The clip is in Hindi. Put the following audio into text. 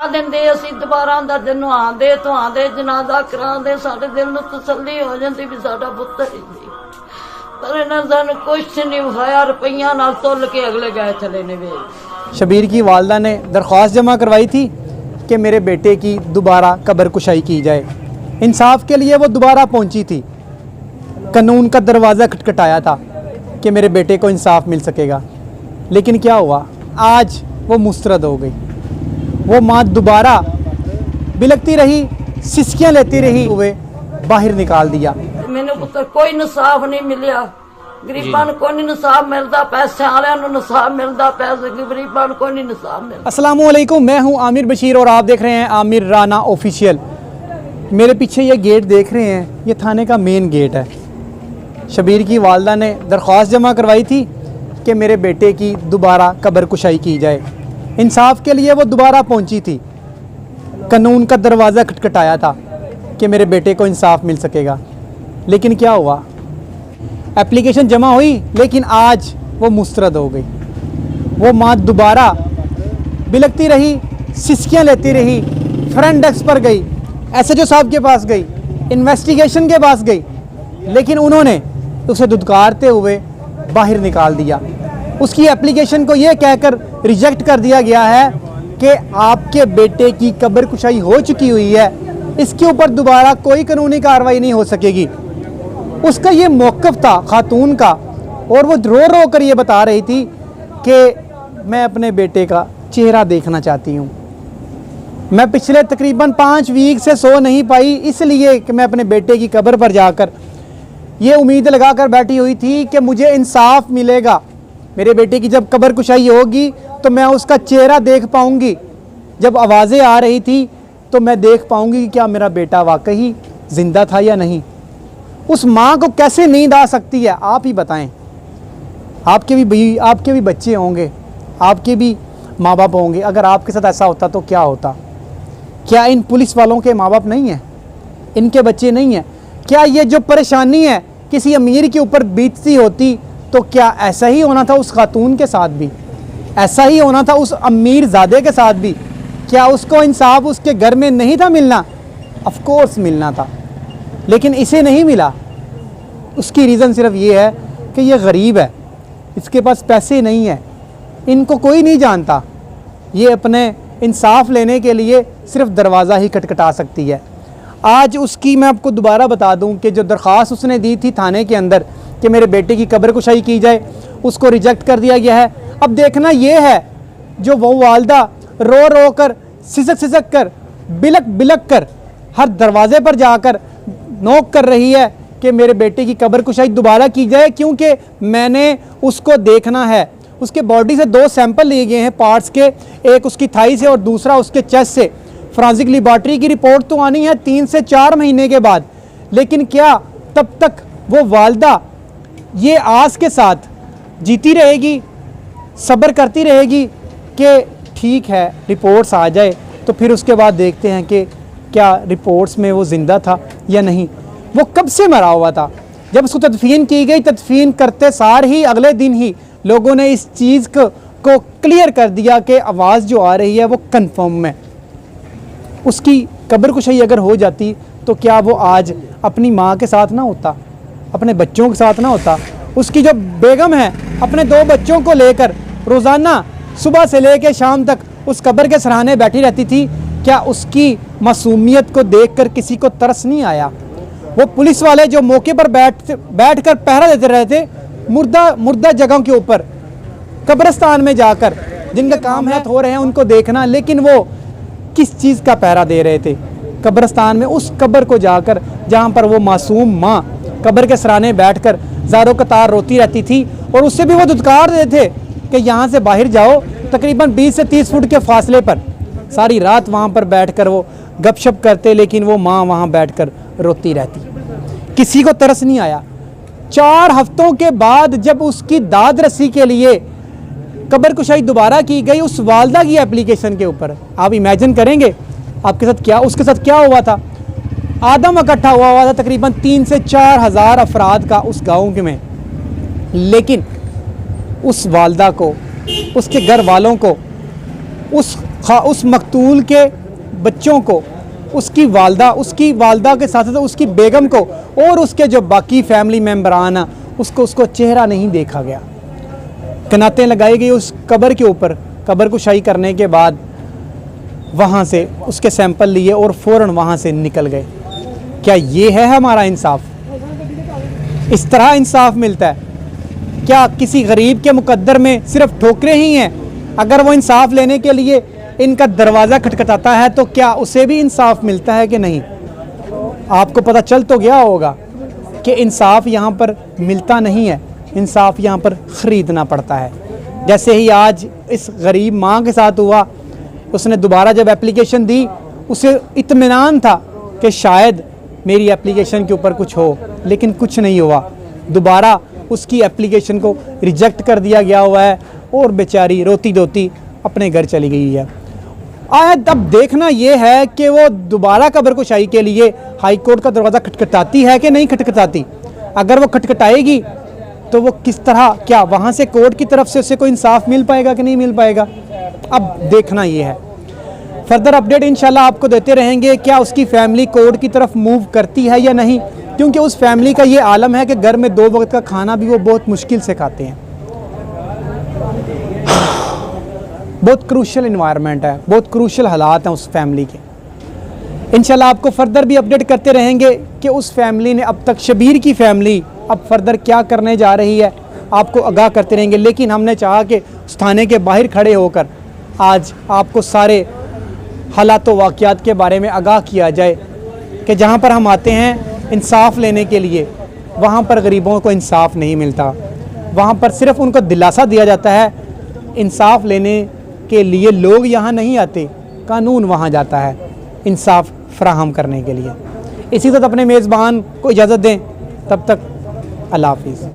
ਦਿੰਦੇ ਅਸੀਂ ਦੁਬਾਰਾ ਦਾ ਦਿਨ ਆਂਦੇ ਤੋਂ ਆਂਦੇ ਜਨਾਜ਼ਾ ਕਰਾਉਂਦੇ ਸਾਡੇ ਦਿਲ ਨੂੰ ਤਸੱਲੀ ਹੋ ਜਾਂਦੀ ਵੀ ਸਾਡਾ ਪੁੱਤਰ ਹੀ ਸੀ। ਪਰ ਇਹਨਾਂ ਸਾਨੂੰ ਕੁਛ नहीं विखाया, रुपया नाल तुल के अगले गए चले ने वे। शबीर की वालदा ने दरख्वास्त जमा करवाई थी कि मेरे बेटे की दोबारा कब्र कुशाई की जाए। इंसाफ के लिए वो दोबारा पहुंची थी, कानून का दरवाज़ा खटखटाया था कि मेरे बेटे को इंसाफ मिल सकेगा। लेकिन क्या हुआ, आज वो मुस्तरद हो गई। वो माँ दोबारा बिलकती रही, सिसकियाँ लेती रही, हुए बाहर निकाल दिया। मैंने पुत्र कोई इंसाफ नहीं मिलिया, गरीबां को कोई नहीं इंसाफ मिलता, पैसे वालियां को इंसाफ मिलता, पैसे गरीबां को कोई नहीं इंसाफ मिलता। अस्सलाम वालेकुम, मैं हूं आमिर बशीर और आप देख रहे हैं आमिर राना ऑफिशियल। मेरे पीछे ये गेट देख रहे हैं, ये थाने का मेन गेट है। शबीर की वालदा ने दरख्वास्त जमा करवाई थी कि मेरे बेटे की दोबारा कब्र कुशाई की जाए। इंसाफ के लिए वो दोबारा पहुंची थी, कानून का दरवाज़ा खटखटाया था कि मेरे बेटे को इंसाफ मिल सकेगा। लेकिन क्या हुआ, एप्लीकेशन जमा हुई लेकिन आज वो मुस्तरद हो गई। वो माँ दोबारा बिलकती रही, सिसकियाँ लेती रही, फ्रंट डेस्क पर गई, एसएचओ साहब के पास गई, इन्वेस्टिगेशन के पास गई, लेकिन उन्होंने उसे धुतकारते हुए बाहर निकाल दिया। उसकी एप्लीकेशन को ये कहकर रिजेक्ट कर दिया गया है कि आपके बेटे की कब्र कुशाई हो चुकी हुई है, इसके ऊपर दोबारा कोई कानूनी कार्रवाई नहीं हो सकेगी। उसका ये मौक़िफ़ था खातून का, और वो रो रो कर ये बता रही थी कि मैं अपने बेटे का चेहरा देखना चाहती हूँ। मैं पिछले तकरीबन 5 वीक से सो नहीं पाई, इसलिए कि मैं अपने बेटे की कब्र पर जाकर ये उम्मीद लगा कर बैठी हुई थी कि मुझे इंसाफ मिलेगा। मेरे बेटे की जब कब्र कुशाई होगी तो मैं उसका चेहरा देख पाऊँगी। जब आवाज़ें आ रही थी तो मैं देख पाऊँगी कि क्या मेरा बेटा वाकई ज़िंदा था या नहीं। उस माँ को कैसे नींद आ सकती है, आप ही बताएं। आपके भी बच्चे होंगे, आपके भी माँ बाप होंगे। अगर आपके साथ ऐसा होता तो क्या होता? क्या इन पुलिस वालों के माँ बाप नहीं हैं, इनके बच्चे नहीं हैं? क्या ये जो परेशानी है किसी अमीर के ऊपर बीतती होती तो क्या ऐसा ही होना था उस खातून के साथ भी? ऐसा ही होना था उस अमीर ज़ादे के साथ भी? क्या उसको इंसाफ उसके घर में नहीं था मिलना? ऑफ कोर्स मिलना था, लेकिन इसे नहीं मिला। उसकी रीज़न सिर्फ ये है कि ये गरीब है, इसके पास पैसे नहीं है, इनको कोई नहीं जानता। ये अपने इंसाफ लेने के लिए सिर्फ दरवाज़ा ही खटखटा सकती है। आज उसकी मैं आपको दोबारा बता दूं कि जो दरख्वास्त उसने दी थी थाने के अंदर कि मेरे बेटे की कब्र कुशाई की जाए, उसको रिजेक्ट कर दिया गया है। अब देखना ये है, जो वो वालदा रो रो कर, सिसक कर, बिलक कर हर दरवाज़े पर जाकर नोक कर रही है कि मेरे बेटे की कब्र कुशाई दोबारा की जाए, क्योंकि मैंने उसको देखना है। उसके बॉडी से 2 सैंपल लिए गए हैं पार्ट्स के, एक उसकी थाई से और दूसरा उसके चेस्ट से। फोरेंसिक लेबॉरेटरी की रिपोर्ट तो आनी है 3 से 4 महीने के बाद। लेकिन क्या तब तक वो वालदा ये आस के साथ जीती रहेगी, सब्र करती रहेगी कि ठीक है रिपोर्ट्स आ जाए तो फिर उसके बाद देखते हैं कि क्या रिपोर्ट्स में वो ज़िंदा था या नहीं? वो कब से मरा हुआ था? जब उसको तदफीन की गई, तदफीन करते सार ही अगले दिन ही लोगों ने इस चीज़ को क्लियर कर दिया कि आवाज़ जो आ रही है वो कन्फर्म है। उसकी कब्र कुशाई अगर हो जाती तो क्या वो आज अपनी माँ के साथ ना होता, अपने बच्चों के साथ ना होता? उसकी जो बेगम है अपने 2 बच्चों को लेकर रोज़ाना सुबह से लेकर शाम तक उस कब्र के सराहने बैठी रहती थी। क्या उसकी मासूमियत को देखकर किसी को तरस नहीं आया? वो पुलिस वाले जो मौके पर बैठ कर पहरा देते रहे थे मुर्दा जगहों के ऊपर, कब्रिस्तान में जाकर, जिनका काम है हो रहे हैं उनको देखना, लेकिन वो किस चीज़ का पहरा दे रहे थे? कब्रिस्तान में उस कब्र को जाकर जहाँ पर वो मासूम माँ कब्र के सराहने बैठकर ज़ारों कतार रोती रहती थी, और उससे भी वो धुतकार देते थे कि यहाँ से बाहर जाओ। तकरीबन 20 से 30 फुट के फासले पर सारी रात वहाँ पर बैठकर वो गपशप करते, लेकिन वो माँ वहाँ बैठकर रोती रहती। किसी को तरस नहीं आया। 4 हफ्तों के बाद जब उसकी दाद रसी के लिए कब्र कुशाई दोबारा की गई उस वालदा की एप्लीकेशन के ऊपर, आप इमेजिन करेंगे आपके साथ क्या, उसके साथ क्या हुआ था? आदम इकट्ठा हुआ था तकरीबन 3 से 4 हज़ार अफराद का उस गाँव में, लेकिन उस वालदा को, उसके घर वालों को, उस खा उस मकतूल के बच्चों को, उसकी वालदा के साथ साथ उसकी बेगम को और उसके जो बाकी फैमिली मेम्बरान हैं उसको चेहरा नहीं देखा गया। कनातें लगाई गई उस कब्र के ऊपर। कब्र कुशाई करने के बाद वहाँ से उसके सैंपल लिए और फ़ौरन वहाँ से निकल गए। क्या ये है हमारा इंसाफ? इस तरह इंसाफ मिलता है? क्या किसी गरीब के मुकद्दर में सिर्फ ठोकरें ही हैं? अगर वो इंसाफ लेने के लिए इनका दरवाज़ा खटखटाता है तो क्या उसे भी इंसाफ मिलता है कि नहीं? आपको पता चल तो गया होगा कि इंसाफ यहाँ पर मिलता नहीं है, इंसाफ यहाँ पर ख़रीदना पड़ता है। जैसे ही आज इस गरीब माँ के साथ हुआ, उसने दोबारा जब एप्लीकेशन दी, उसे इत्मीनान था कि शायद मेरी एप्लीकेशन के ऊपर कुछ हो, लेकिन कुछ नहीं हुआ। दोबारा उसकी एप्लीकेशन को रिजेक्ट कर दिया गया हुआ है और बेचारी रोती धोती अपने घर चली गई है। अब देखना यह है कि वो दोबारा कब्र कुशाई के लिए हाई कोर्ट का दरवाज़ा खटखटाती है कि नहीं खटखटाती। अगर वो खटखटाएगी तो वो किस तरह, क्या वहाँ से कोर्ट की तरफ से उसे कोई इंसाफ मिल पाएगा कि नहीं मिल पाएगा? अब देखना ये है। फर्दर अपडेट इंशाल्लाह आपको देते रहेंगे, क्या उसकी फैमिली कोर्ट की तरफ मूव करती है या नहीं, क्योंकि उस फैमिली का ये आलम है कि घर में 2 वक्त का खाना भी वो बहुत मुश्किल से खाते हैं। बहुत क्रूशल इन्वायरमेंट है, बहुत क्रूशल हालात हैं उस फैमिली के। इंशाल्लाह आपको फर्दर भी अपडेट करते रहेंगे कि उस फैमिली ने अब तक, शबीर की फैमिली अब फर्दर क्या करने जा रही है, आपको आगाह करते रहेंगे। लेकिन हमने चाहा कि उस थाने के बाहर खड़े होकर आज आपको सारे हालात व वाक़यात के बारे में आगाह किया जाए कि जहाँ पर हम आते हैं इंसाफ लेने के लिए, वहाँ पर गरीबों को इंसाफ नहीं मिलता। वहाँ पर सिर्फ उनको दिलासा दिया जाता है। इंसाफ लेने के लिए लोग यहाँ नहीं आते, कानून वहाँ जाता है इंसाफ फराहम करने के लिए। इसी तरह अपने मेज़बान को इजाज़त दें। तब तक अल्लाह हाफ़िज़।